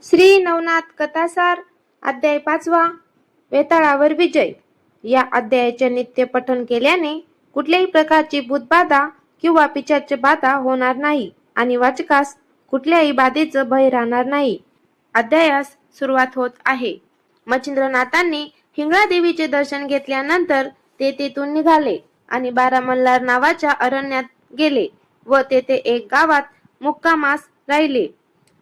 श्री नवनाथ कथासार अध्याय 5 वेताळावर विजय। या अध्यायाचे नित्य पठण केल्याने कुठल्याही प्रकारची भूतबाधा किंवा पिशाच बाधा होणार नाही आणि वाचकास कुठल्याही बाधेचं भय राहणार नाही। अध्यायास सुरुवात होत आहे। मच्छिंद्रनाथांनी हिंगळा देवीचे दर्शन घेतल्यानंतर ते तेथून निघाले आणि बारामल्हार नावाच्या अरण्यात गेले व तेथे एक गावात मुक्कामास राहिले।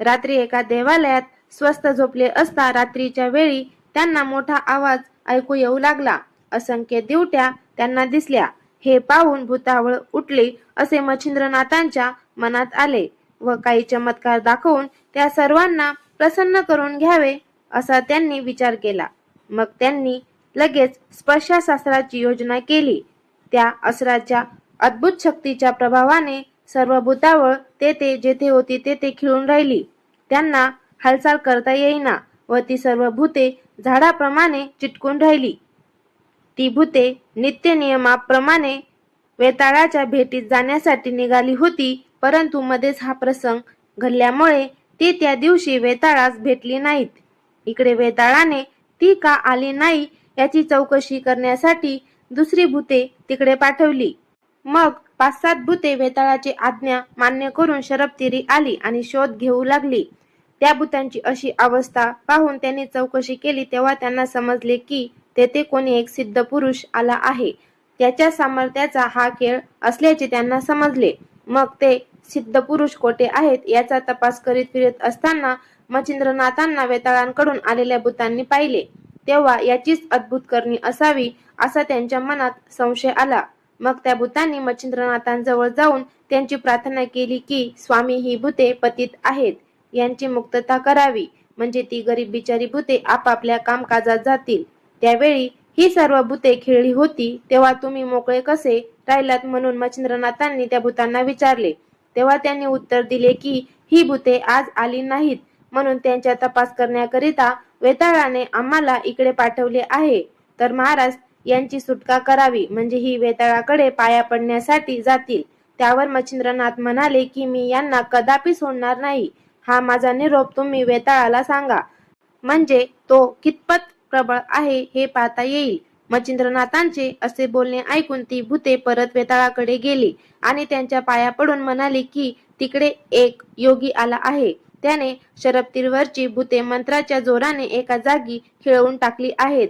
रात्री एका देवालयात स्वस्थ झोपले असता रात्रीच्या वेळी त्यांना मोठा आवाज ऐकू येऊ लागला। असंख्य दिवट्या त्यांना दिसल्या। हे पाहून भूतावळ उठले असे मच्छिंद्रनाथांच्या मनात आले व काही चमत्कार दाखवून त्या सर्वांना प्रसन्न करून घ्यावे असा त्यांनी विचार केला। मग त्यांनी लगेच स्पर्शास्त्राची योजना केली। त्या अस्त्राच्या अद्भुत शक्तीच्या प्रभावाने सर्व भूतावळ तेथे जेथे होती तेथे खिळून राहिली। त्यांना हालचाल करता येईना व ती सर्व भूते झाडाप्रमाणे चिटकून राहिली। ती भूते नित्य नियमाप्रमाणे वेताळाच्या भेटीत जाण्यासाठी निघाली होती, परंतु मध्येच हा प्रसंग घडल्यामुळे ती त्या दिवशी वेताळास भेटली नाहीत। इकडे वेताळाने ती का आली नाही याची चौकशी करण्यासाठी दुसरी भूते तिकडे पाठवली। मग 5-7 भूते वेताळाची आज्ञा मान्य करून शरबतीरी आली आणि शोध घेऊ लागली। त्या भूतांची अशी अवस्था पाहून त्यांनी चौकशी केली तेव्हा त्यांना समजले की तेथे कोणी एक सिद्ध पुरुष आला आहे। त्याच्या सामर्थ्याचा हा खेळ असल्याचे त्यांना समजले। मग ते सिद्ध पुरुष कोठे आहेत याचा तपास करीत फिरत असताना मच्छिंद्रनाथांना वेताळांकडून आलेल्या भूतांनी पाहिले। तेव्हा याचीच अद्भुत करणी असावी असा त्यांच्या मनात संशय आला। मग त्या भूतांनी मच्छिंद्रनाथांजवळ जाऊन त्यांची प्रार्थना केली की स्वामी, ही भूते पतित आहेत, यांची मुक्तता करावी, म्हणजे ती गरीब बिचारी भूते आपापल्या कामकाजात जातील। त्यावेळी ही सर्व भूते खिळली होती, तेव्हा तुम्ही मोकळे कसे राहिलात म्हणून मच्छिंद्रनाथांनी त्या भूतांना विचारले। तेव्हा त्यांनी उत्तर दिले की ही भूते आज आली नाहीत, म्हणून त्यांचा तपास करण्याकरिता वेताळाने आम्हाला इकडे पाठवले आहे, तर महाराज यांची सुटका करावी, म्हणजे ही वेताळाकडे पाया पडण्यासाठी जातील। त्यावर मच्छिंद्रनाथ म्हणाले की मी यांना कदापि सोडणार नाही। हा माझा निरोप तुम्ही वेताळाला सांगा, म्हणजे तो कितपत प्रबळ आहे हे पाहता येईल। मच्छिंद्रनाथांचे असे बोलणे ऐकून ती भूते परत वेताळाकडे गेली आणि त्यांच्या पाया पडून म्हणाली की तिकडे एक योगी आला आहे, त्याने शरबतीवरची भूते मंत्राच्या जोराने एका जागी खिळवून टाकली आहेत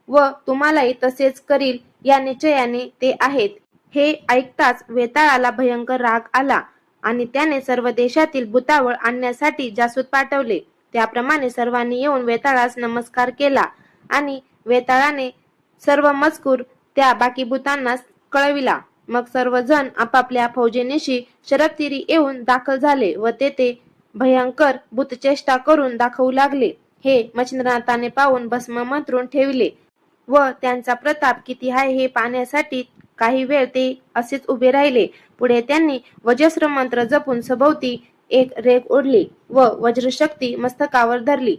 व तुम्हालाही तसेच करील या निश्चयाने ते आहेत। हे ऐकताच वेताळाला भयंकर राग आला आणि त्याने सर्व देशातील भूतावळ आणण्यासाठी जासूत पाठवले। त्याप्रमाणे सर्वांनी येऊन वेताळास नमस्कार केला आणि वेताळाने सर्व मजकूर त्या बाकी भूतांना कळविला। मग सर्वजण आपापल्या फौजेनिशी शरबतीरी येऊन दाखल झाले व तेथे भयंकर भूतचेष्टा करून दाखवू लागले। हे मच्छिंद्रनाथाने पाहून भस्म मंत्रून ठेवले व त्यांचा प्रताप किती आहे हे पाहण्यासाठी काही वेळ ते असेच उभे राहिले। पुढे त्यांनी वज्रस्त्र मंत्र जपून सभोवती एक रेघ ओढली व वज्रशक्ती मस्तकावर धरली।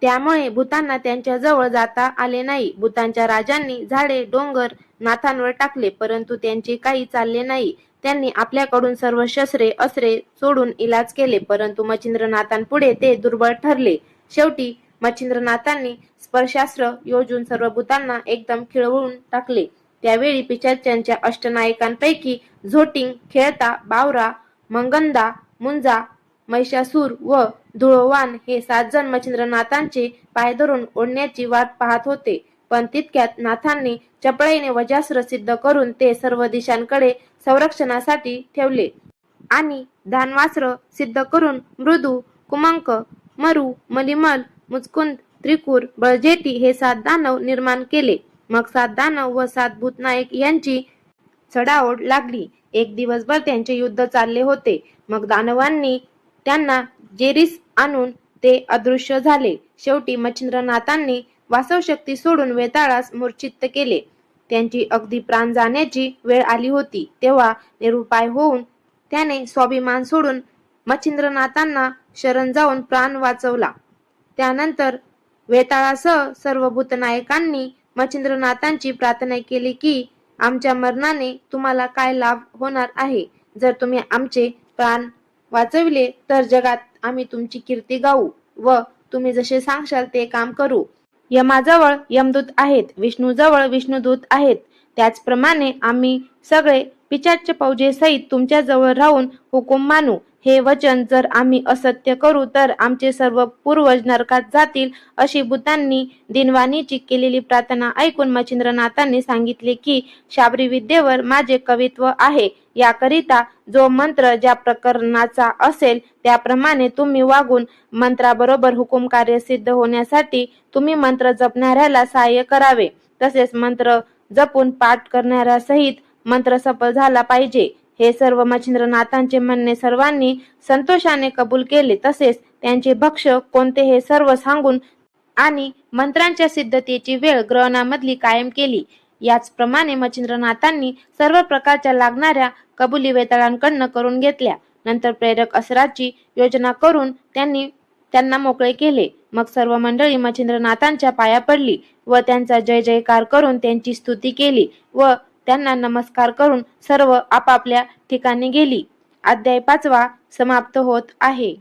त्यामुळे भूतांना त्यांच्या जवळ जाता आले नाही। भूतांच्या राजांनी झाडे डोंगर नाथांवर टाकले, परंतु त्यांचे काही चालले नाही। त्यांनी आपल्याकडून सर्व शस्त्रे अस्त्रे सोडून इलाज केले, परंतु मच्छिंद्रनाथांपुढे ते दुर्बळ ठरले। शेवटी मच्छिंद्रनाथांनी स्पर्शास्त्र योजून सर्व भूतांना एकदम खिळवून टाकले। त्यावेळी पिशाच्यांच्या अष्टनायकांपैकी झोटिंग, खेळता, बावरा, मंगंदा, मुंजा, महिषासूर व धुळोवान हे 7 जण मच्छिंद्रनाथांचे पाय धरून ओढण्याची वाट पाहत होते। पण तितक्यात नाथांनी चपळाईने वज्रास्त्र सिद्ध करून ते सर्व दिशांकडे संरक्षणासाठी ठेवले आणि धान्वास्त्र सिद्ध करून मृदू, कुमंक, मरु, मलिमल, मुचकुंद, त्रिकूर, बळजेटी हे 7 दानव निर्माण केले। मग 7 दानव व 7 भूतनायक यांची चढाओढ लागली। एक दिवसभर त्यांचे युद्ध चालले होते। मग दानवांनी त्यांना जेरीस आणून ते अदृश्य झाले। शेवटी मच्छिंद्रनाथांनी वासवशक्ती सोडून वेताळास मूर्छित केले। त्यांची अगदी प्राण जाण्याची वेळ आली होती, तेव्हा निरुपाय होऊन त्याने स्वाभिमान सोडून मच्छिंद्रनाथांना शरण जाऊन प्राण वाचवला। त्यानंतर वेताळासह सर्व भूतनायकांनी मच्छिंद्रनाथांची प्रार्थना केली की आमच्या मरणाने तुम्हाला काय लाभ होणार आहे। जर तुम्ही आमचे प्राण वाचविले तर जगात आम्ही तुमची कीर्ती गाऊ व तुम्ही जसे सांगशाल ते काम करू. यमाजवळ यमदूत आहेत, विष्णूजवळ विष्णुदूत आहेत. त्याचप्रमाणे आम्ही सगळे पिशाच फौजेसहित तुमच्याजवळ राहून हुकूम मानू. हे वचन जर आम्ही असत्य करू तर आमचे सर्व पूर्वज नरकात जातील. अशी भूतांनी दिनवाणीची केलेली प्रार्थना ऐकून मच्छिंद्रनाथांनी सांगितले की शाबरी विद्येवर माझे कवित्व आहे. याकरिता जो मंत्र ज्या प्रकरणाचा असेल त्याप्रमाणे तुम्ही वागून मंत्राबरोबर हुकूम कार्य सिद्ध होण्यासाठी तुम्ही मंत्र जपणाऱ्याला सहाय्य करावे. तसेच मंत्र जपून पाठ करणाऱ्यासहित मंत्र सफल झाला पाहिजे. हे सर्व मच्छिंद्रनाथांचे म्हणणे सर्वांनी संतोषाने कबूल केले. तसेच त्यांचे भक्ष्य कोणते हे सर्व सांगून आणि मंत्रांच्या सिद्धतेची वेळ ग्रहणामधली कायम केली. याचप्रमाणे मच्छिंद्रनाथांनी सर्व प्रकारच्या लागणाऱ्या कबुली वेताळांकडनं करून घेतल्या. नंतर प्रेरक असराची योजना करून त्यांना मोकळे केले. मग सर्व मंडळी मच्छिंद्रनाथांच्या पाया पडली व त्यांचा जय जयकार करून त्यांची स्तुती केली व त्यांना नमस्कार करून सर्व आपापल्या ठिकाणी गेली. अध्याय 5 समाप्त होत आहे.